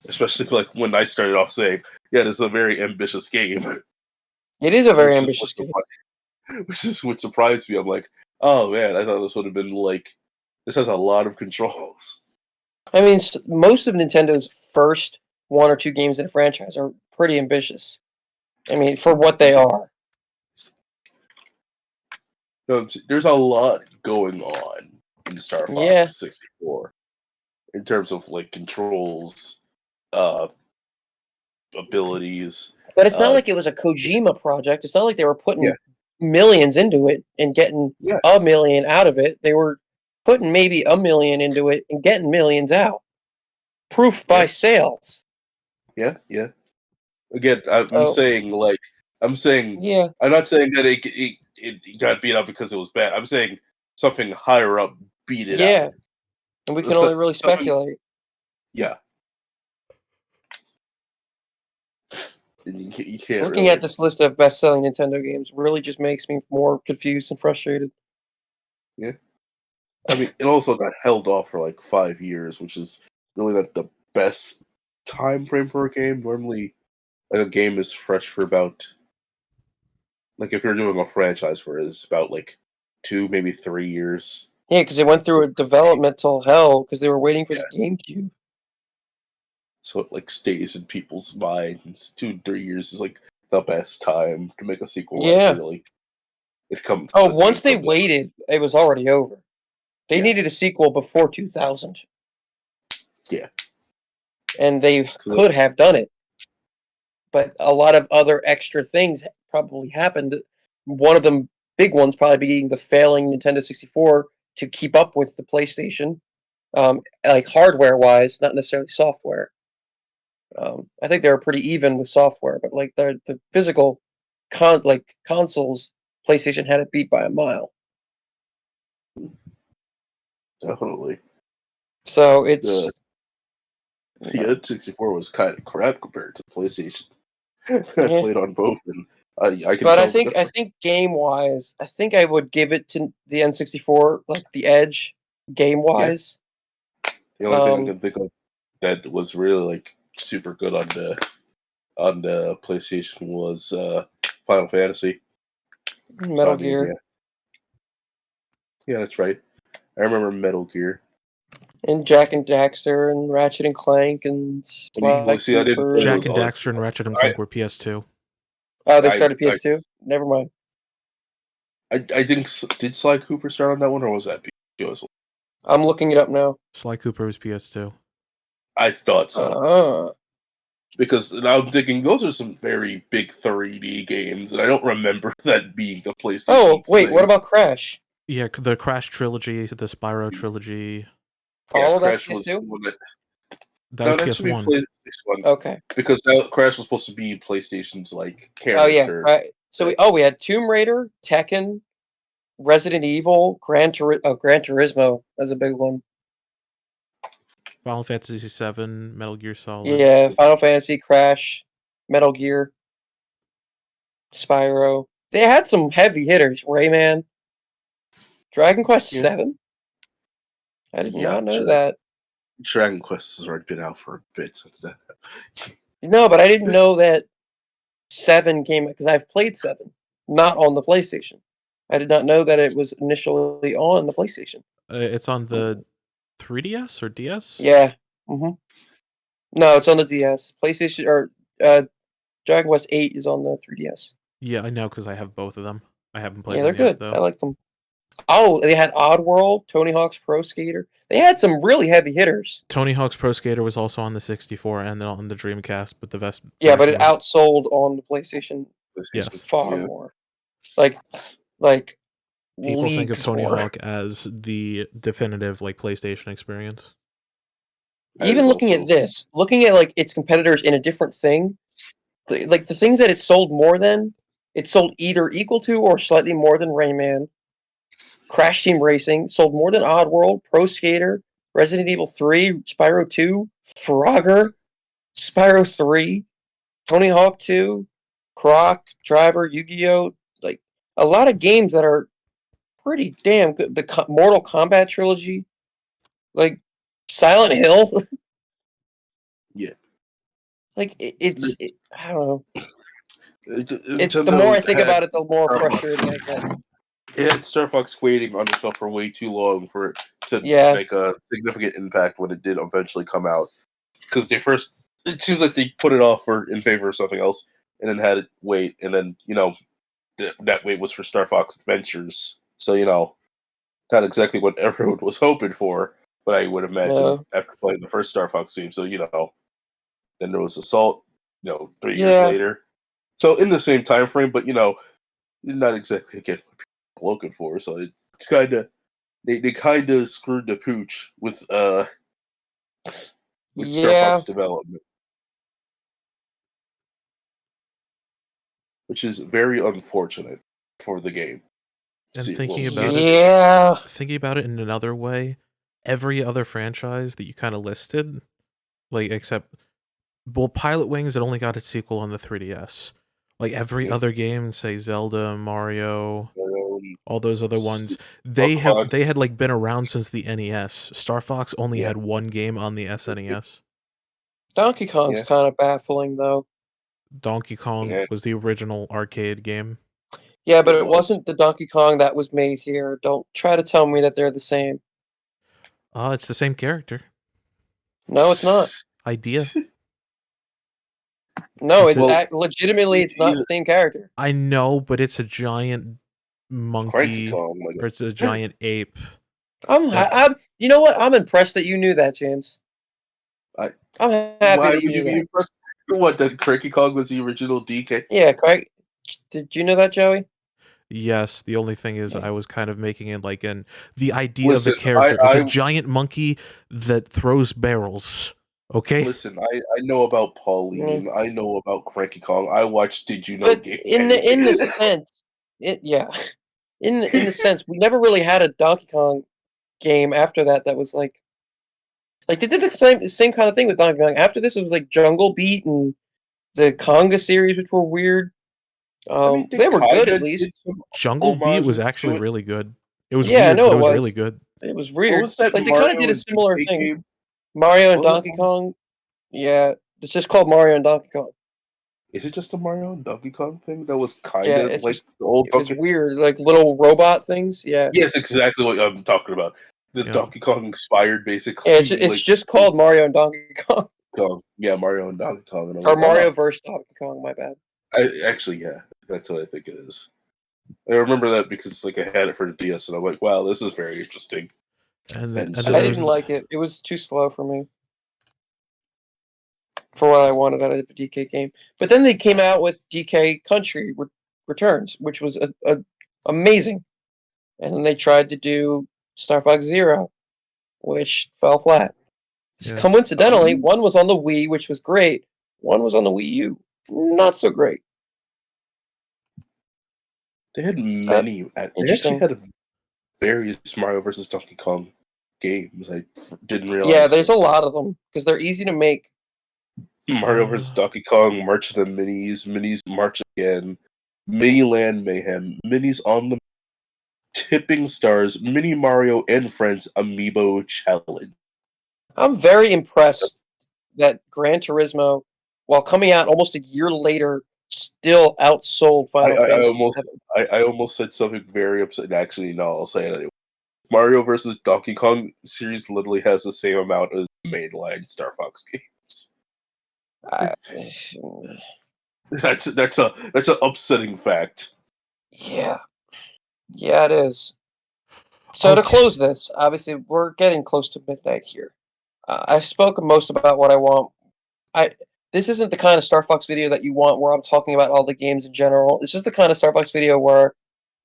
Especially like when I started off saying, yeah, this is a very ambitious game, It is a very which is ambitious game. which is what surprised me. I'm like, oh man, I thought this would have been like, this has a lot of controls. I mean, most of Nintendo's first one or two games in a franchise are pretty ambitious. I mean, for what they are. No, there's a lot going on in Star Yeah, Fox 64 in terms of like controls, uh, abilities. but it's not Uh, like it was a Kojima project. It's not like they were yeah, putting millions into it and getting yeah, a million out of it. They were putting maybe a million into it and getting millions out. Proof by yeah, sales. yeah. Again, I'm So, saying like, I'm saying, yeah, I'm not saying that it got beat up because it was bad. I'm saying something higher up beat it out. yeah. And we can only really Something, speculate. yeah. You can't Looking at really. this list of best-selling Nintendo games really just makes me more confused and frustrated. Yeah. I mean, it also got held off for like 5 years, which is really not the best time frame for a game. Normally, like a game is fresh for about, like if you're doing a franchise for it, it's about like 2, maybe 3 years. Yeah, because they went So through a developmental hell because they were waiting for the yeah, GameCube. so it like stays in people's minds. 2, 3 years is like the best time to make a sequel Yeah. after like Oh, the game once they comes out. waited, it was already over. They Yeah, needed a sequel before 2000, yeah. and they So could have done it, but a lot of other extra things probably happened. One of them, big ones, probably being the failing Nintendo 64 to keep up with the PlayStation, like hardware-wise, not necessarily software. I think they were pretty even with software, but like the physical consoles, PlayStation had it beat by a mile. definitely, So the it's the N64 was kind of crap compared to PlayStation. I yeah. played on both, and I can But I tell the think I difference. think game wise, I think I would give it to the N64, like the edge, game Yeah, wise. the only thing I Um, can think of that was really like super good on the PlayStation was Final Fantasy. So Metal I mean, Gear yeah, yeah, that's right. I remember Metal Gear. and Jack and Daxter and Ratchet and Clank and Sly Well, see, I didn't Cooper play Jack those and and other. Daxter and Ratchet and I Clank were PS2. oh, they I started PS2. Never mind. I think did Sly Cooper start on that one, or was that PS2 as well? I'm looking it up now. Sly Cooper was PS2. I thought so. Uh, Because now I'm thinking those are some very big 3D games, and I don't remember that being the oh, PlayStation wait, what thing. about Crash? Yeah, the Crash trilogy, the Spyro trilogy, Yeah, All of that's Crash was the PS2? one that. that No, was that should be PS1. PlayStation One Okay. because now Crash was supposed to be PlayStation's like Oh yeah, character. right. So we had Tomb Raider, Tekken, Resident Evil, Gran Turismo as a big one. Final Fantasy VII, Metal Gear Solid. Yeah, Final Fantasy, Crash, Metal Gear, Spyro. They had some heavy hitters. Rayman. Dragon Quest Yeah. 7? I did Yeah, not know sure. that. Dragon Quest has already been out for a bit since that. No, but I didn't know that 7 came because I've played 7, not on the PlayStation. I did not know that it was initially on the PlayStation. It's on the 3DS or DS? Yeah. hmm No, it's on the DS. PlayStation or Dragon Quest 8 is on the 3DS. Yeah, I know because I have both of them. I haven't played Yeah, they're them yet good. I though. like them. Oh, they had Oddworld, Tony Hawk's Pro Skater. They had some really heavy hitters. Tony Hawk's Pro Skater was also on the 64 and on the Dreamcast, but the best Yeah, but version it was outsold on the PlayStation PlayStation. yes. far Yeah. more. Like People think of leagues Tony more. Hawk as the definitive like PlayStation experience. That Even is looking at also this, looking at like its competitors in a different thing, like the things that it sold more than, it sold either equal to or slightly more than Rayman. Crash Team Racing sold more than Oddworld, Pro Skater, Resident Evil 3, Spyro 2, Frogger, Spyro 3, Tony Hawk 2, Croc, Driver, Yu-Gi-Oh! Like a lot of games that are pretty damn good. The Mortal Kombat trilogy, like Silent Hill, yeah. like I don't know. The more Nintendo I think had about it, the more Star Fox. frustrating I get. It had Star Fox waiting on itself for way too long for it to Yeah, make a significant impact when it did eventually come out. Because it seems like they put it off in favor of something else, and then had it wait, and then that wait was for Star Fox Adventures. So not exactly what everyone was hoping for, but I would imagine no, after playing the first Star Fox game. So then there was Assault, 3 years yeah, later. So in the same time frame, but not exactly again what people are looking for. So it's kind of they kind of screwed the pooch with Star yeah, Fox development, which is very unfortunate for the game. And See, well, yeah, thinking about it in another way, every other franchise that you kind of listed, like except Pilot Wings, it only got its sequel on the 3DS. Like every yeah, other game, say Zelda, Mario, um, all those other S- ones, Pokemon, they had like been around since the NES. Star Fox only yeah, had one game on the SNES. Donkey Kong's yeah, kind of baffling though. Donkey Kong yeah, was the original arcade game. Yeah, but it it was. wasn't the Donkey Kong that was made here. Don't try to tell me that they're the same. It's the same character. No, it's not. Idea. No, It's it's a Well, legitimately it's not yeah, the same character. I know, but it's a giant Cranky monkey Kong, or it's a giant ape. That I'm you know what? I'm impressed that you knew that, James. I, I'm happy why that you would you knew be that. impressed? What, that Cranky Kong was the original DK? Yeah, correct. Did you know that, Joey? yes, the only thing is Yeah. I was kind of making it like the idea of the Listen, character is a giant monkey that throws barrels. Okay? I know about Yeah. Pauline. I know about Cranky Kong. I watched Did You Know But Game in the anime. sense, yeah, in the sense, we never really had a Donkey Kong game after that that was like they did the same kind of thing with Donkey Kong. After this, it was like Jungle Beat and the Conga series, which were weird. I mean, they They were good at kinda did least. some Jungle Beat was homages actually to it. really good. It was Yeah, I weird, know but it it was really was. good. It was What weird. was that Like they kind of Mario did a and similar DK thing. game? Mario and What was Donkey that? Kong. Yeah, it's just called Mario and Donkey Kong. Is it just a Mario and Donkey Kong thing that was Yeah, kinda it's like just the old it was Donkey? weird, like little robot things. Yeah, Yes, exactly what I'm talking about. The Yeah. Donkey Kong inspired yeah. basically It's like just called Mario and Donkey Kong Kong. Yeah, Mario and Donkey Kong, and I'm or like, Mario oh, versus Donkey Kong. My bad. yeah, that's what I think it is. I remember that because like I had it for the DS, and I'm like, wow, this is very interesting. And And then I there so, was didn't like it. It was too slow for me for what I wanted out of a DK game. But then they came out with DK Country Returns, which was amazing. And then they tried to do Star Fox Zero, which fell flat. yeah. Coincidentally, um, one was on the Wii, which was great. One was on the Wii U, not so great. they had Uh, many. They actually Interesting. had various Mario versus Donkey Kong games. I didn't Yeah, realize there's a this. lot of them because they're easy to make. Mario vs. Uh Donkey Kong, March of the Minis, Minis March Again, Mini Land Mayhem, Minis on the Tipping Stars Mini Mario and Friends Amiibo Challenge. I'm very impressed that Gran Turismo, while coming out almost a year later, still outsold I, Final I, I Fantasy almost VII. I almost said something very upset. Actually, no, I'll say it anyway. Mario vs. Donkey Kong series literally has the same amount as mainline Star Fox games. I, That's an upsetting fact. yeah, yeah, it is. So to Okay. close this, obviously we're getting close to midnight here. I've spoken most about what I want. I This isn't the kind of Star Fox video that you want, where I'm talking about all the games in general. It's just the kind of Star Fox video where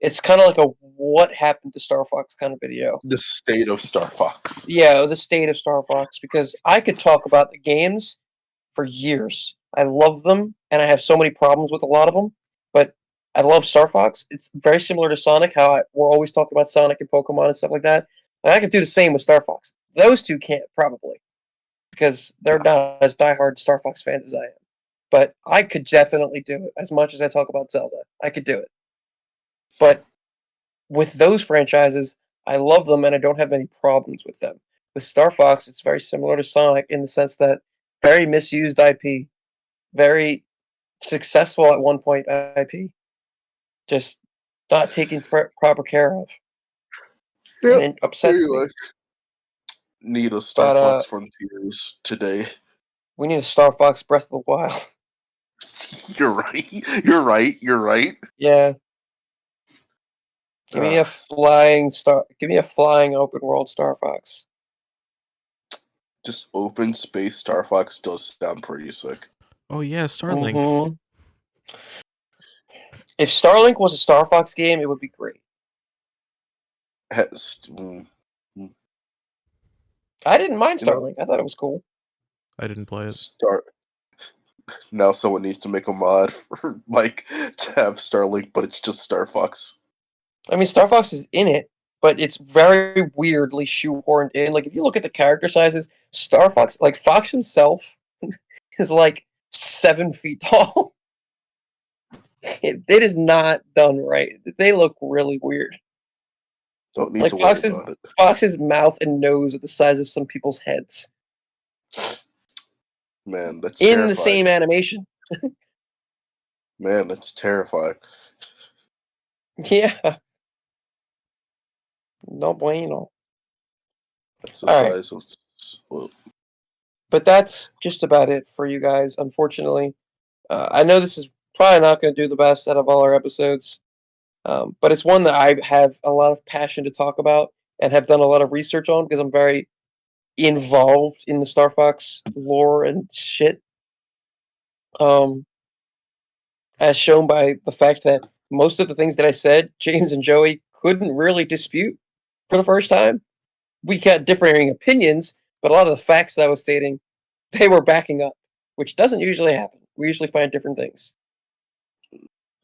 it's kind of like a what happened to Star Fox kind of video. The state of Star Fox. Yeah, the state of Star Fox, because I could talk about the games for years. I love them, and I have so many problems with a lot of them. But I love Star Fox. It's very similar to Sonic, how we're always talking about Sonic and Pokemon and stuff like that. And I could do the same with Star Fox. Those two can't, probably, because they're not as diehard Star Fox fans as I am. But I could definitely do it, as much as I talk about Zelda. I could do it. But with those franchises, I love them and I don't have any problems with them. With Star Fox, it's very similar to Sonic in the sense that very misused IP, very successful at one point IP, just not taken proper care of, and Yep, it upsets pretty me. much. Need a Star But Fox Frontiers today. we need a Star Fox Breath of the Wild. You're right. You're right. You're right. Yeah, give me a Uh, flying star. Give me a flying open world Star Fox. just open space Star Fox does sound pretty sick. Oh yeah, Starlink. Hmm. If Starlink was a Star Fox game, it would be great. Has, mm, mm, I didn't mind you know, Starlink. I thought it was cool. I didn't play it. Star. Now someone needs to make a mod for like to have Starlink, but it's just Star Fox. I mean, Star Fox is in it, but it's very weirdly shoehorned in. Like, if you look at the character sizes, Star Fox, like Fox himself, is like 7 feet tall. It is not done right. They look really weird. Don't need Like to worry about it. Fox's mouth and nose are the size of some people's heads Man, that's in the terrifying. same animation. Man, that's terrifying. Yeah, no bueno. That's the All right, size of. Well, but that's just about it for you guys. Unfortunately, I know this is probably not going to do the best out of all our episodes. But it's one that I have a lot of passion to talk about and have done a lot of research on because I'm very involved in the Star Fox lore and shit. Um, as shown by the fact that most of the things that I said, James and Joey couldn't really dispute for the first time. We got differing opinions, but a lot of the facts that I was stating, they were backing up, which doesn't usually happen. We usually find different things.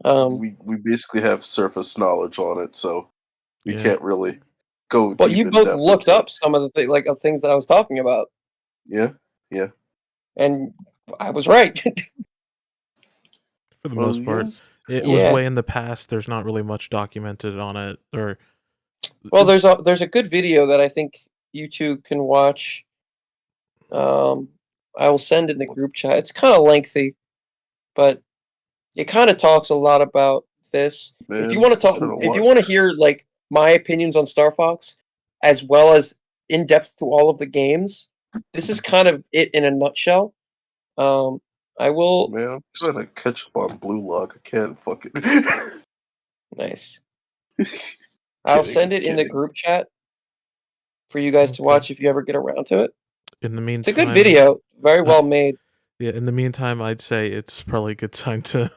we basically have surface knowledge on it, so we Yeah. can't really go Well, deep you in both depth looked into it. up some of the things that I was talking about, Yeah, yeah. and I was right. For the Well, most yeah. part, it was Yeah. way in the past. There's not really much documented on it, or Well, there's a good video that I think you two can watch. Um, I will send in the group chat. It's kind of lengthy, but it kind of talks a lot about this. If you Man, want to I'm talk, trying to if you watch. want to hear like my opinions on Star Fox, as well as in depth to all of the games, this is kind of it in a nutshell. Um, I will. Man, I'm trying to catch up on Blue Lock. I can't fucking. Nice. I'll Kidding, send I'm it in the kidding. group chat for you guys to okay. watch if you ever get around to it. In the It's a good meantime, video, very well made. yeah. In the meantime, I'd say it's probably a good time to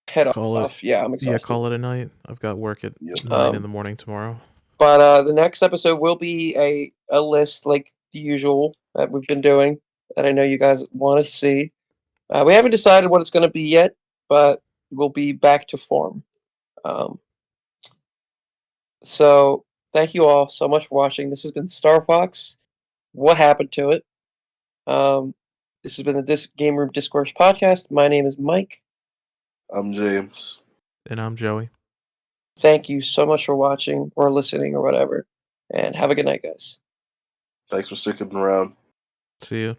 Head call it. off. Yeah, I'm Yeah, exhausted. call it a night. I've got work at Yep. 9 in the morning tomorrow. But the next episode will be a list like the usual that we've been doing that I know you guys want to see. We haven't decided what it's going to be yet, but we'll be back to form. Um, so thank you all so much for watching. This has been Star Fox. What happened to it? Um, this has been the Game Room Discourse podcast. My name is Mike. I'm James. And I'm Joey. Thank you so much for watching or listening or whatever. And have a good night, guys. Thanks for sticking around. See you.